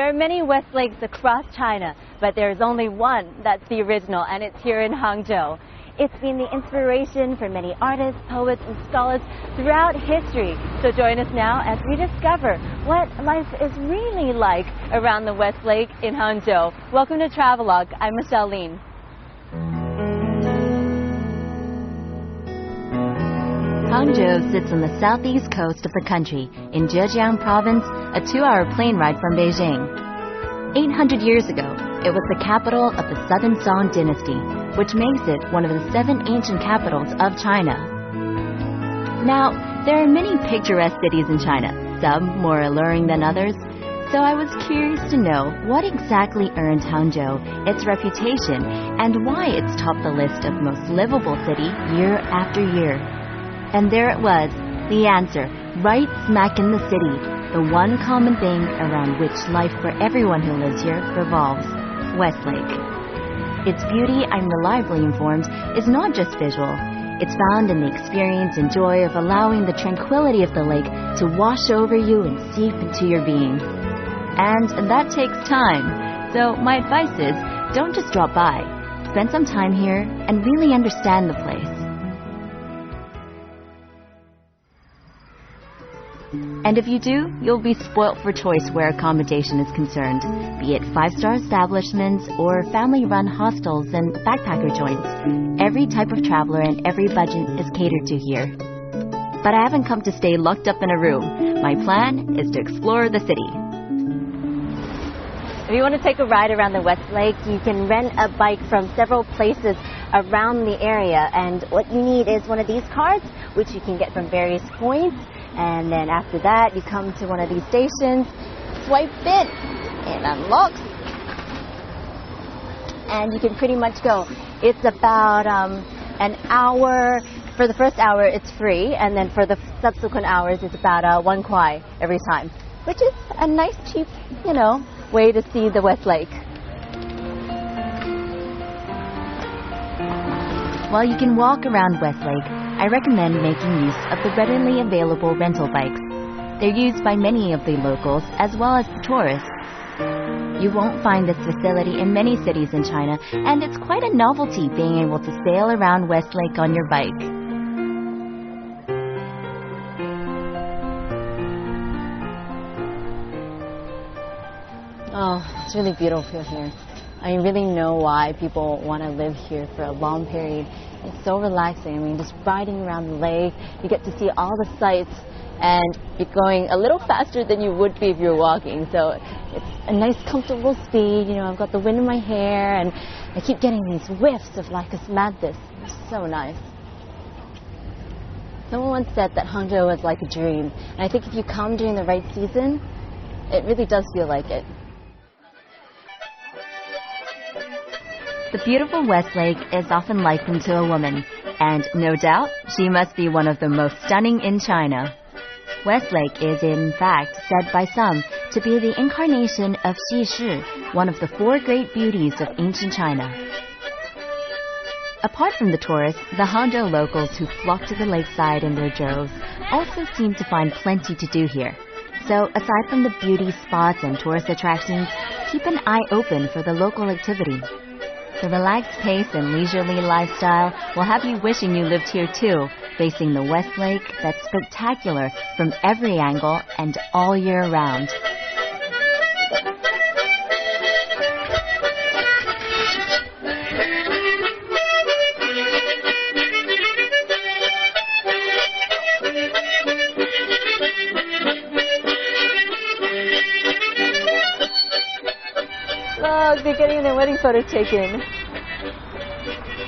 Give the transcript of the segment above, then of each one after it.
There are many West Lakes across China, but there's only one that's the original, and it's here in Hangzhou. It's been the inspiration for many artists, poets, and scholars throughout history. So join us now as we discover what life is really like around the West Lake in Hangzhou. Welcome to Travelogue. I'm Michelle Lin. Hangzhou sits on the southeast coast of the country, in Zhejiang province, a 2-hour plane ride from Beijing. 800 years ago, it was the capital of the Southern Song dynasty, which makes it one of the 7 ancient capitals of China. Now, there are many picturesque cities in China, some more alluring than others, so I was curious to know what exactly earned Hangzhou its reputation and why it's topped the list of most livable city year after year. And there it was, the answer, right smack in the city, the one common thing around which life for everyone who lives here revolves, Westlake. Its beauty, I'm reliably informed, is not just visual. It's found in the experience and joy of allowing the tranquility of the lake to wash over you and seep into your being. And that takes time, so my advice is, don't just drop by. Spend some time here and really understand the place. And if you do, you'll be spoilt for choice where accommodation is concerned, be it 5-star establishments or family-run hostels and backpacker joints. Every type of traveler and every budget is catered to here. But I haven't come to stay locked up in a room. My plan is to explore the city. If you want to take a ride around the West Lake, you can rent a bike from several places around the area. And what you need is one of these cards, which you can get from various points. And then after that, you come to one of these stations, swipe it, it unlocks, and you can pretty much go. It's about an hour. For the first hour, it's free, and then for the subsequent hours, it's about 1 kuai every time, which is a nice, cheap, way to see the West Lake. While you can walk around West Lake, I recommend making use of the readily available rental bikes. They're used by many of the locals as well as the tourists. You won't find this facility in many cities in China, and it's quite a novelty being able to sail around West Lake on your bike. Oh, it's really beautiful here. I really know why people want to live here for a long period. It's so relaxing. I mean, just riding around the lake, you get to see all the sights, and you're going a little faster than you would be if you were walking. So it's a nice, comfortable speed. I've got the wind in my hair, and I keep getting these whiffs of Lycus mantis. It's so nice. Someone once said that Hangzhou was like a dream, and I think if you come during the right season, it really does feel like it. The beautiful West Lake is often likened to a woman, and no doubt, she must be one of the most stunning in China. West Lake is in fact said by some to be the incarnation of Xi, one of the 4 great beauties of ancient China. Apart from the tourists, the Hangzhou locals who flock to the lakeside in their droves also seem to find plenty to do here. So aside from the beauty spots and tourist attractions, keep an eye open for the local activity. The relaxed pace and leisurely lifestyle will have you wishing you lived here too, facing the West Lake that's spectacular from every angle and all year round. Oh, they're getting their wedding photo taken.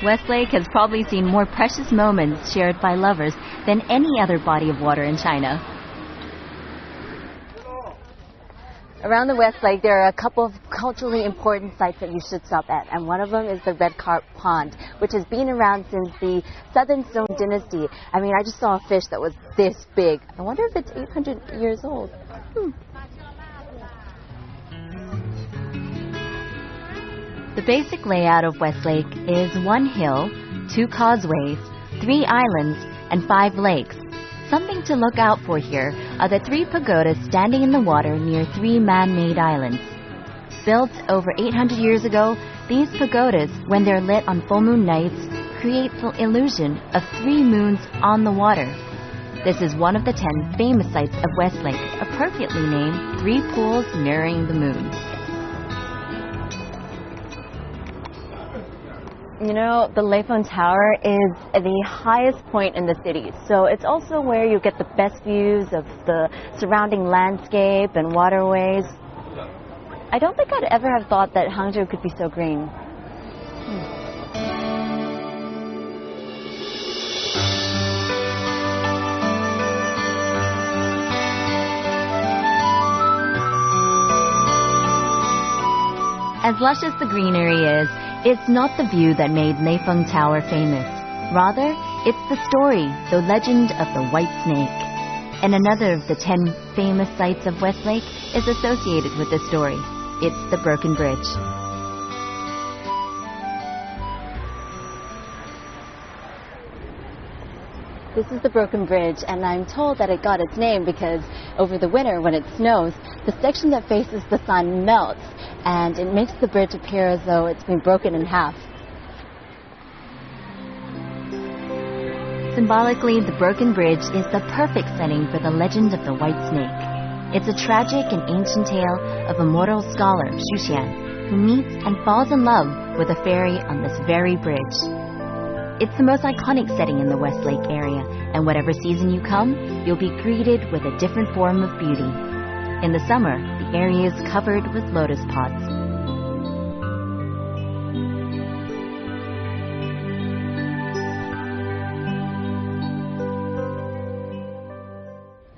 West Lake has probably seen more precious moments shared by lovers than any other body of water in China. Around the West Lake, there are a couple of culturally important sites that you should stop at, and one of them is the Red Carp Pond, which has been around since the Southern Song dynasty. I mean, I just saw a fish that was this big. I wonder if it's 800 years old. The basic layout of West Lake is 1 hill, 2 causeways, 3 islands, and 5 lakes. Something to look out for here are the 3 pagodas standing in the water near 3 man-made islands. Built over 800 years ago, these pagodas, when they're lit on full moon nights, create the illusion of 3 moons on the water. This is one of the 10 famous sites of Westlake, appropriately named 3 pools mirroring the moon. You know, the Leifeng Tower is the highest point in the city, so it's also where you get the best views of the surrounding landscape and waterways. I don't think I'd ever have thought that Hangzhou could be so green. As lush as the greenery is, it's not the view that made Leifeng Tower famous. Rather, it's the story, the legend of the White Snake. And another of the 10 famous sites of Westlake is associated with this story. It's the Broken Bridge. This is the Broken Bridge, and I'm told that it got its name because over the winter, when it snows, the section that faces the sun melts, and it makes the bridge appear as though it's been broken in half. Symbolically, the Broken Bridge is the perfect setting for the legend of the White Snake. It's a tragic and ancient tale of a mortal scholar, Xu Xian, who meets and falls in love with a fairy on this very bridge. It's the most iconic setting in the Westlake area, and whatever season you come, you'll be greeted with a different form of beauty. In the summer, the area is covered with lotus pods.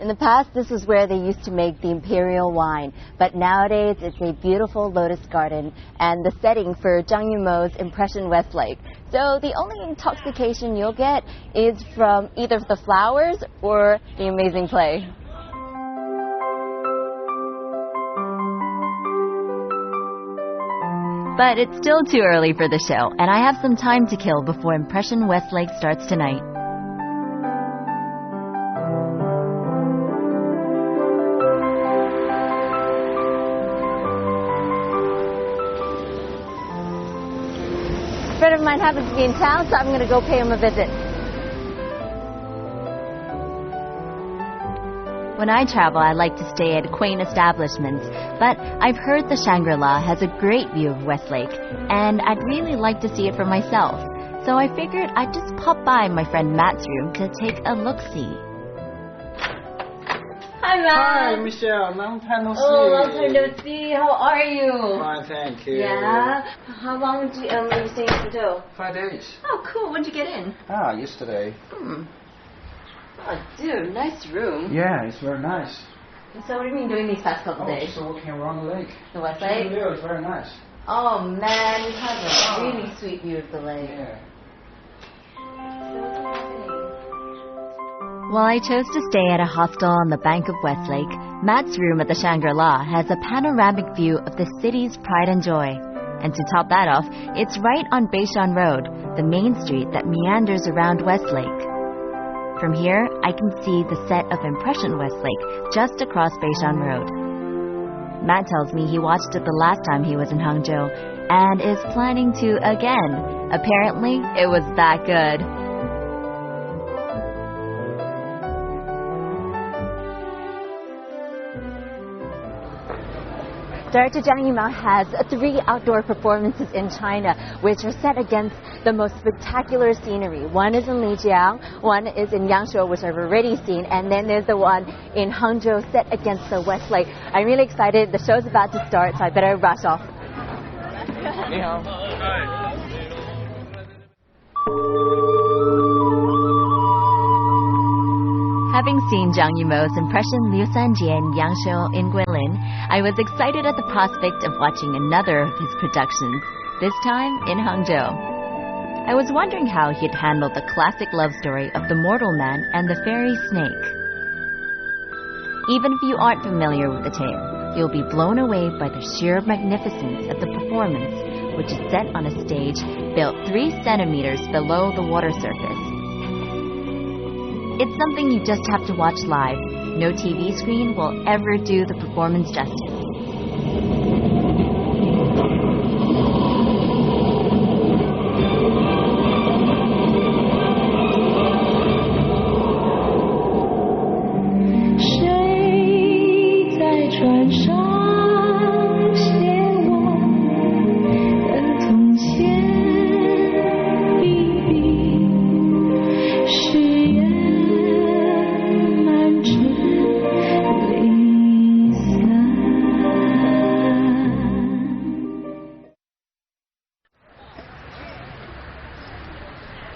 In the past, this was where they used to make the imperial wine, but nowadays it's a beautiful lotus garden and the setting for Zhang Yimou's Impression Westlake. So the only intoxication you'll get is from either the flowers or the amazing play. But it's still too early for the show, and I have some time to kill before Impression Westlake starts tonight. A friend of mine happens to be in town, so I'm going to go pay him a visit. When I travel, I like to stay at quaint establishments, but I've heard the Shangri-La has a great view of Westlake, and I'd really like to see it for myself. So I figured I'd just pop by my friend Matt's room to take a look-see. Hi, Matt. Hi, Michelle. Long time no see. Oh, long time no see. How are you? Fine, thank you. Yeah. How long were you staying in Hangzhou? 5 days. Oh, cool. When'd you get in? Yesterday. Oh, dude, nice room. Yeah, it's very nice. So what have you been doing these past couple days? Just walking around the lake. The West Lake? The is very nice. Oh, man, you have a really sweet view of the lake. Yeah. While I chose to stay at a hostel on the bank of Westlake, Matt's room at the Shangri-La has a panoramic view of the city's pride and joy. And to top that off, it's right on Beishan Road, the main street that meanders around Westlake. From here, I can see the set of Impression Westlake just across Beishan Road. Matt tells me he watched it the last time he was in Hangzhou and is planning to again. Apparently, it was that good. Director Zhang Yimou has 3 outdoor performances in China, which are set against the most spectacular scenery. One is in Lijiang, one is in Yangshuo, which I've already seen, and then there's the one in Hangzhou set against the Westlake. I'm really excited. The show's about to start, so I better rush off. Having seen Zhang Yimou's Impression Liu Sanjie and Yangshuo in Guilin, I was excited at the prospect of watching another of his productions, this time in Hangzhou. I was wondering how he'd handle the classic love story of the mortal man and the fairy snake. Even if you aren't familiar with the tale, you'll be blown away by the sheer magnificence of the performance, which is set on a stage built 3 centimeters below the water surface. It's something you just have to watch live. No TV screen will ever do the performance justice.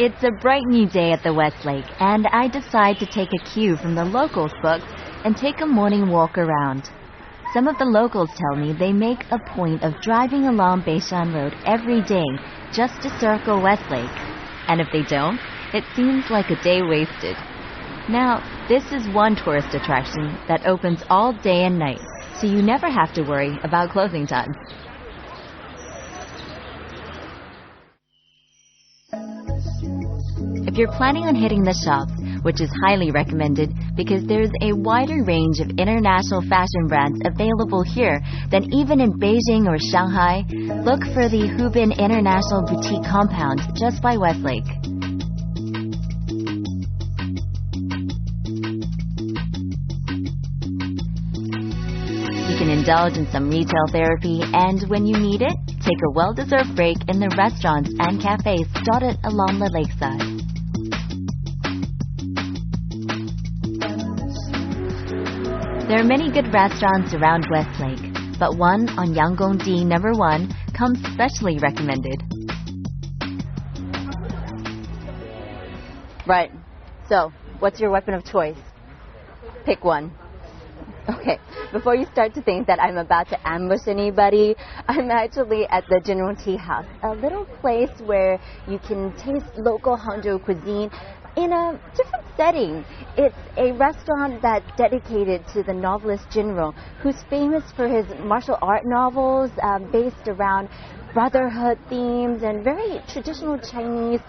It's a bright new day at the West Lake, and I decide to take a cue from the locals' books and take a morning walk around. Some of the locals tell me they make a point of driving along Beishan Road every day just to circle West Lake. And if they don't, it seems like a day wasted. Now, this is one tourist attraction that opens all day and night, so you never have to worry about closing time. If you're planning on hitting the shops, which is highly recommended because there's a wider range of international fashion brands available here than even in Beijing or Shanghai, look for the Hubin International Boutique Compound just by Westlake. You can indulge in some retail therapy, and when you need it, take a well-deserved break in the restaurants and cafes dotted along the lakeside. There are many good restaurants around Westlake, but one on Yanggongdi No. 1 comes specially recommended. Right. So, what's your weapon of choice? Pick one. Okay, before you start to think that I'm about to ambush anybody, I'm actually at the General Tea House, a little place where you can taste local Hangzhou cuisine in a different setting. It's a restaurant that's dedicated to the novelist General, who's famous for his martial art novels based around brotherhood themes and very traditional Chinese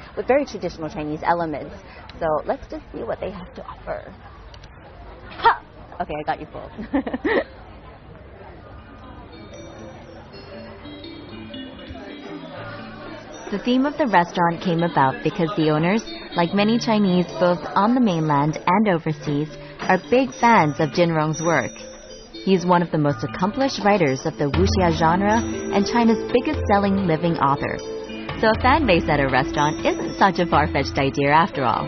elements. So let's just see what they have to offer. Ha! Okay, I got you fooled. The theme of the restaurant came about because the owners, like many Chinese both on the mainland and overseas, are big fans of Jin Rong's work. He's one of the most accomplished writers of the wuxia genre and China's biggest-selling living author. So a fan base at a restaurant isn't such a far-fetched idea after all.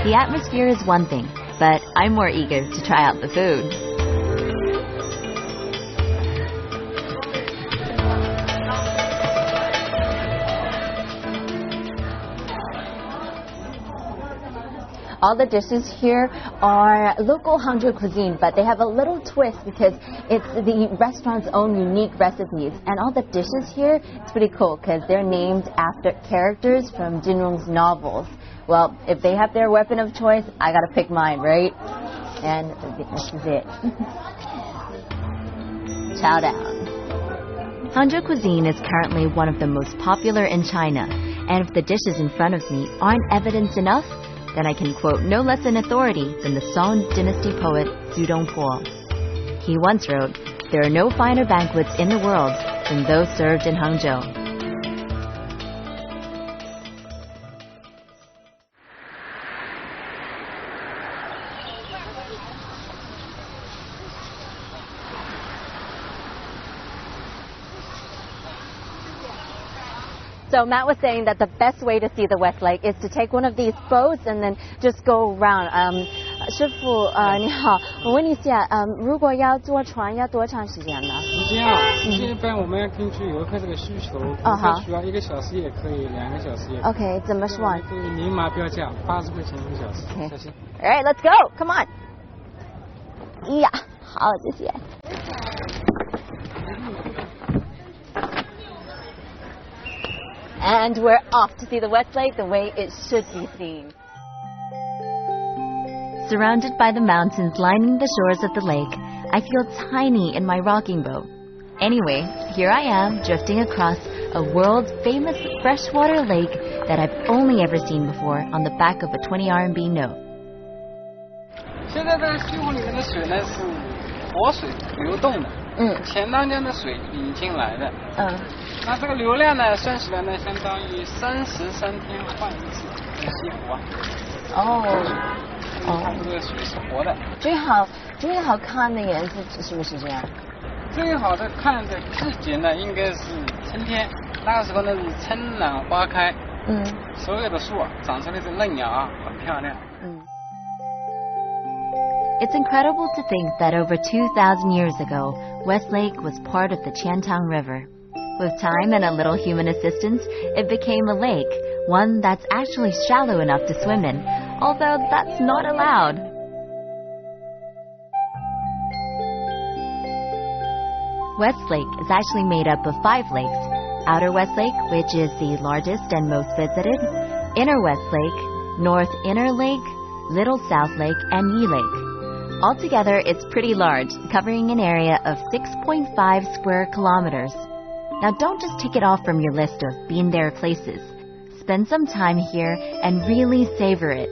The atmosphere is one thing, but I'm more eager to try out the food. All the dishes here are local Hangzhou cuisine, but they have a little twist because it's the restaurant's own unique recipes. And all the dishes here, it's pretty cool because they're named after characters from Jin Rong's novels. Well, if they have their weapon of choice, I gotta pick mine, right? And this is it. Chow down. Hangzhou cuisine is currently one of the most popular in China, and if the dishes in front of me aren't evidence enough, then I can quote no less an authority than the Song Dynasty poet Zhu Dongpo. He once wrote, "There are no finer banquets in the world than those served in Hangzhou." So Matt was saying that the best way to see the West Lake is to take one of these boats and then just go around. 师傅，你好，我问一下，如果要坐船要多长时间呢？时间啊，一般我们要根据游客这个需求，需要1个小时也可以，2个小时也可以。Okay， 怎么说？这个明码标价80块钱1个小时。Okay. 谢谢。All right, let's go. Come on. 呀，好，谢谢。And we're off to see the West Lake the way it should be seen. Surrounded by the mountains lining the shores of the lake, I feel tiny in my rocking boat. Anyway, here I am drifting across a world-famous freshwater lake that I've only ever seen before on the back of a 20 RMB note. 现在的西湖里面的水呢是活水流动的，钱塘江的水引进来的，那这个流量呢算起来呢相当于33天换一次西湖啊。这个水是活的。最好看的颜色是不是这样？最好的看的季节呢应该是春天，那个时候呢是春暖花开，所有的树啊长出来的嫩芽啊很漂亮。It's incredible to think that over 2,000 years ago, Westlake was part of the Qiantang River. With time and a little human assistance, it became a lake, one that's actually shallow enough to swim in, although that's not allowed. West Lake is actually made up of 5 lakes. Outer West Lake, which is the largest and most visited, Inner West Lake, North Inner Lake, Little South Lake, and Yi Lake. Altogether, it's pretty large, covering an area of 6.5 square kilometers. Now don't just tick it off from your list of been there places. Spend some time here and really savor it.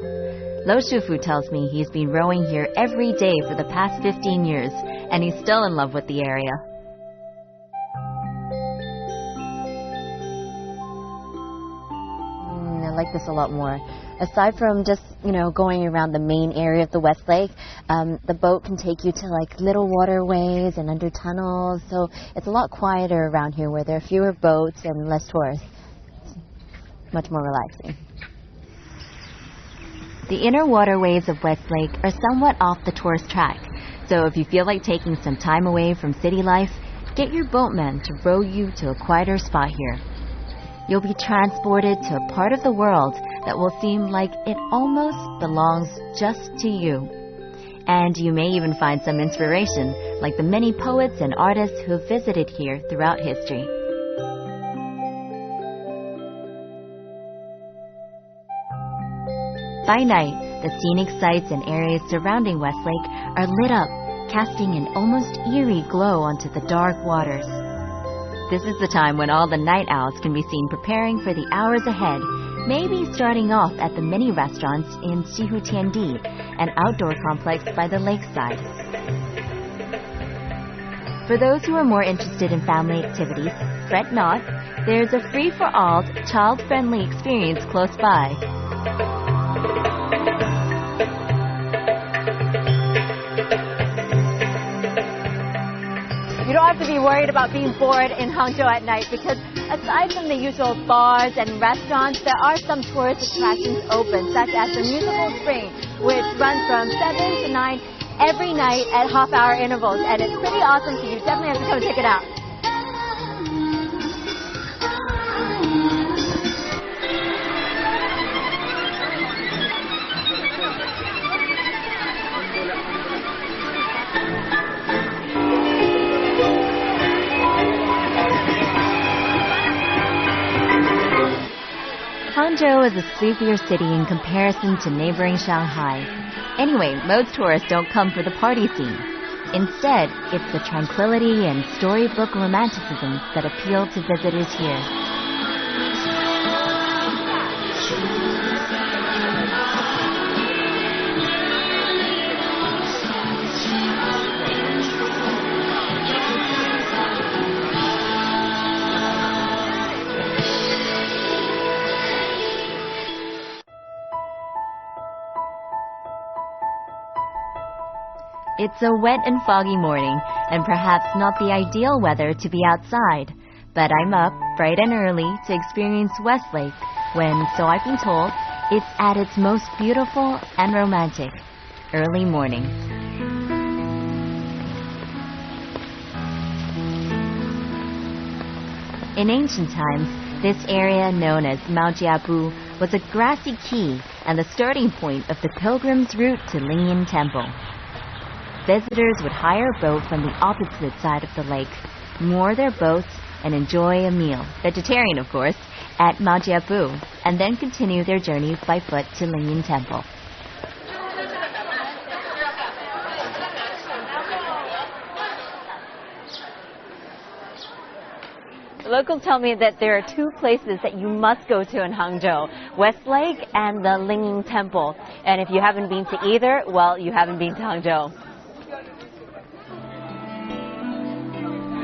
Lo Shufu tells me he's been rowing here every day for the past 15 years, and he's still in love with the area. I like this a lot more. Aside from just, going around the main area of the West Lake, the boat can take you to like little waterways and under tunnels, so it's a lot quieter around here where there are fewer boats and less tourists. It's much more relaxing. The inner waterways of West Lake are somewhat off the tourist track, so if you feel like taking some time away from city life, get your boatman to row you to a quieter spot here. You'll be transported to a part of the world that will seem like it almost belongs just to you. And you may even find some inspiration, like the many poets and artists who have visited here throughout history. By night, the scenic sites and areas surrounding West Lake are lit up, casting an almost eerie glow onto the dark waters. This is the time when all the night owls can be seen preparing for the hours ahead, maybe starting off at the mini restaurants in Xihutiandi, an outdoor complex by the lakeside. For those who are more interested in family activities, fret not, there's a free-for-all, child-friendly experience close by. You don't have to be worried about being bored in Hangzhou at night because aside from the usual bars and restaurants, there are some tourist attractions open, such as the Musical Spring, which runs from 7 to 9 every night at half-hour intervals, and it's pretty awesome, so you definitely have to come check it out. Hangzhou is a sleepier city in comparison to neighboring Shanghai. Anyway, most tourists don't come for the party scene. Instead, it's the tranquility and storybook romanticism that appeal to visitors here. It's a wet and foggy morning, and perhaps not the ideal weather to be outside. But I'm up bright and early to experience West Lake when, so I've been told, it's at its most beautiful and romantic early morning. In ancient times, this area known as Mount Jiabu was a grassy key and the starting point of the pilgrim's route to Lingyin Temple. Visitors would hire a boat from the opposite side of the lake, moor their boats, and enjoy a meal, vegetarian of course, at Mount Jiabu, and then continue their journey by foot to Lingyin Temple. Locals tell me that there are 2 places that you must go to in Hangzhou, West Lake and the Lingyin Temple. And if you haven't been to either, well, you haven't been to Hangzhou.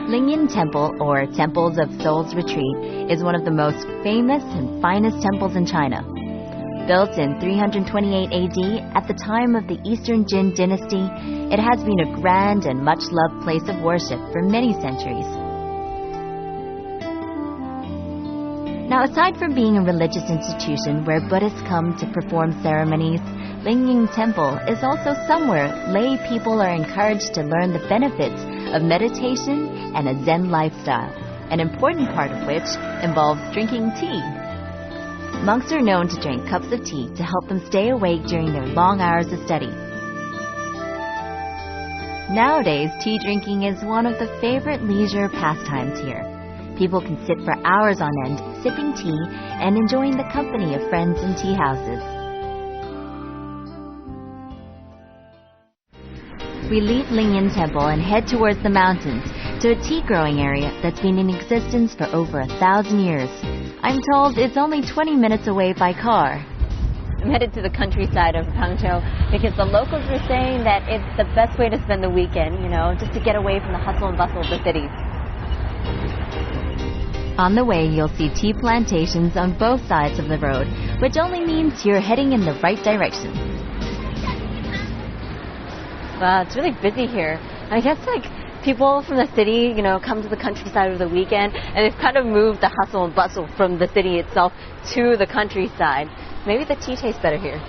Lingyin Temple, or Temples of Soul's Retreat, is one of the most famous and finest temples in China. Built in 328 AD at the time of the Eastern Jin dynasty, it has been a grand and much-loved place of worship for many centuries. Now, aside from being a religious institution where Buddhists come to perform ceremonies, Lingyin Temple is also somewhere lay people are encouraged to learn the benefits of meditation and a Zen lifestyle, an important part of which involves drinking tea. Monks are known to drink cups of tea to help them stay awake during their long hours of study. Nowadays, tea drinking is one of the favorite leisure pastimes here. People can sit for hours on end, sipping tea and enjoying the company of friends in tea houses. We leave Lingyan Temple and head towards the mountains to a tea growing area that's been in existence for over 1,000 years. I'm told it's only 20 minutes away by car. I'm headed to the countryside of Hangzhou because the locals are saying that it's the best way to spend the weekend, just to get away from the hustle and bustle of the cities. On the way, you'll see tea plantations on both sides of the road, which only means you're heading in the right direction. Wow, it's really busy here. I guess people from the city, come to the countryside over the weekend, and they've kind of moved the hustle and bustle from the city itself to the countryside. Maybe the tea tastes better here.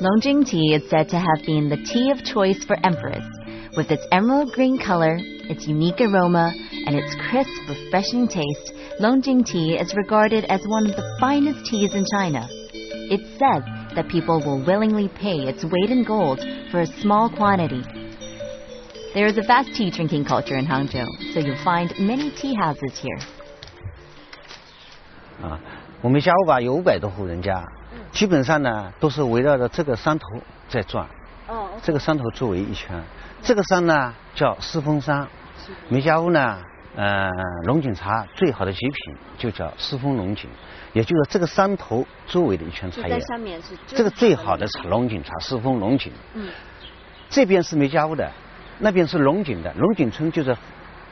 Longjing tea is said to have been the tea of choice for emperors. With its emerald green color, its unique aroma, and its crisp, refreshing taste, Longjing tea is regarded as one of the finest teas in China. It's said that people will willingly pay its weight in gold for a small quantity. There is a vast tea drinking culture in Hangzhou, so you'll find many tea houses here. 我们家屋吧有500多户人家，基本上呢都是围绕着这个山头在转。这个山头周围一圈，这个山呢叫狮峰山。梅家屋呢，龙井茶最好的极品就叫狮峰龙井，也就是这个山头周围的一圈茶叶。这个最好的茶龙井茶，狮峰龙井。这边是梅家屋的，那边是龙井的。龙井村就在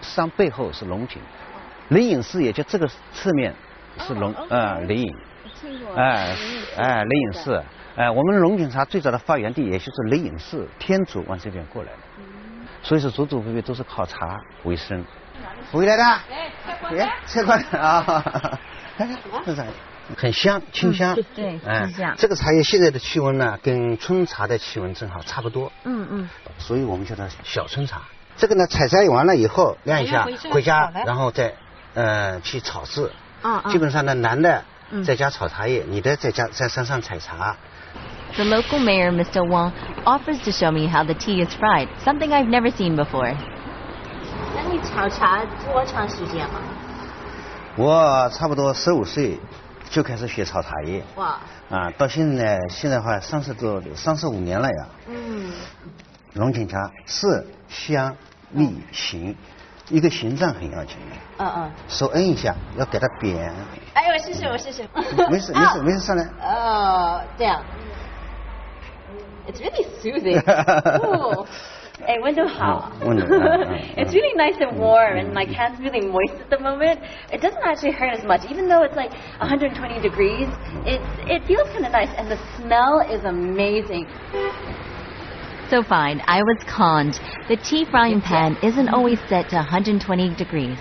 山背后是龙井，灵隐寺也就这个侧面是灵隐。灵隐寺。我们龙井茶最早的发源地也就是灵隐寺，天竺往这边过来的，所以说祖祖辈辈都是靠茶为生。回来的，菜馆啊，这是很香，清香。对，清香。这个茶叶现在的气温呢，跟春茶的气温正好差不多。所以我们叫它小春茶。这个呢，采摘完了以后晾一下，回家，然后再去炒制。基本上呢，男的在家炒茶叶，女的在山上采茶。The local mayor, Mr. Wang, offers to show me how the tea is fried, something I've never seen before. 那你炒茶多长时间了？我差不多15岁就开始学炒茶叶。哇！到现在的话35年了呀。龙井茶色香味形，一个形状很要紧的。手摁一下，要给它扁。哎，我试试。没事，上来。这样。It's really soothing. Ooh. 温度好。It's really nice and warm, and my hand's really moist at the moment. It doesn't actually hurt as much, even though it's 120 degrees. It feels kind of nice, and the smell is amazing. So fine, I was conned. The tea frying pan isn't always set to 120 degrees.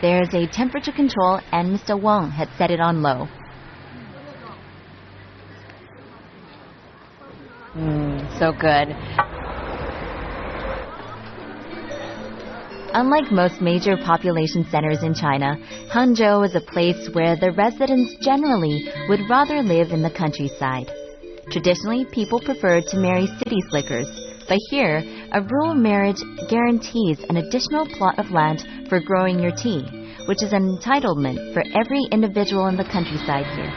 There's a temperature control, and Mr. Wang had set it on low. So good. Unlike most major population centers in China, Hangzhou is a place where the residents generally would rather live in the countryside. Traditionally, people preferred to marry city slickers, but here, a rural marriage guarantees an additional plot of land for growing your tea, which is an entitlement for every individual in the countryside here.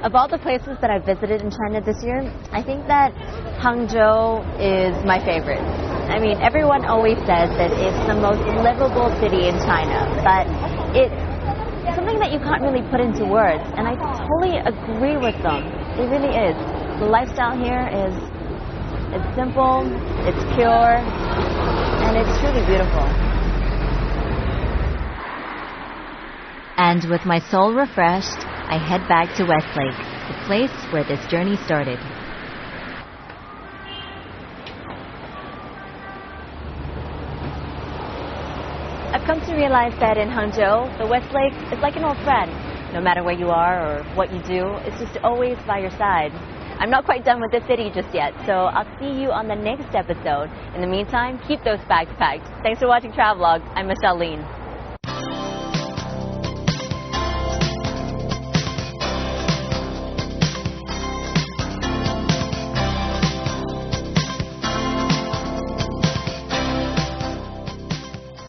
Of all the places that I've visited in China this year, I think that Hangzhou is my favorite. I mean, everyone always says that it's the most livable city in China, but it's something that you can't really put into words, and I totally agree with them. It really is. The lifestyle here it's simple, it's pure, and it's truly beautiful. And with my soul refreshed, I head back to Westlake, the place where this journey started. I've come to realize that in Hangzhou, the Westlake is like an old friend. No matter where you are or what you do, it's just always by your side. I'm not quite done with the city just yet, so I'll see you on the next episode. In the meantime, keep those bags packed. Thanks for watching Travelogue. I'm Michelle Lean.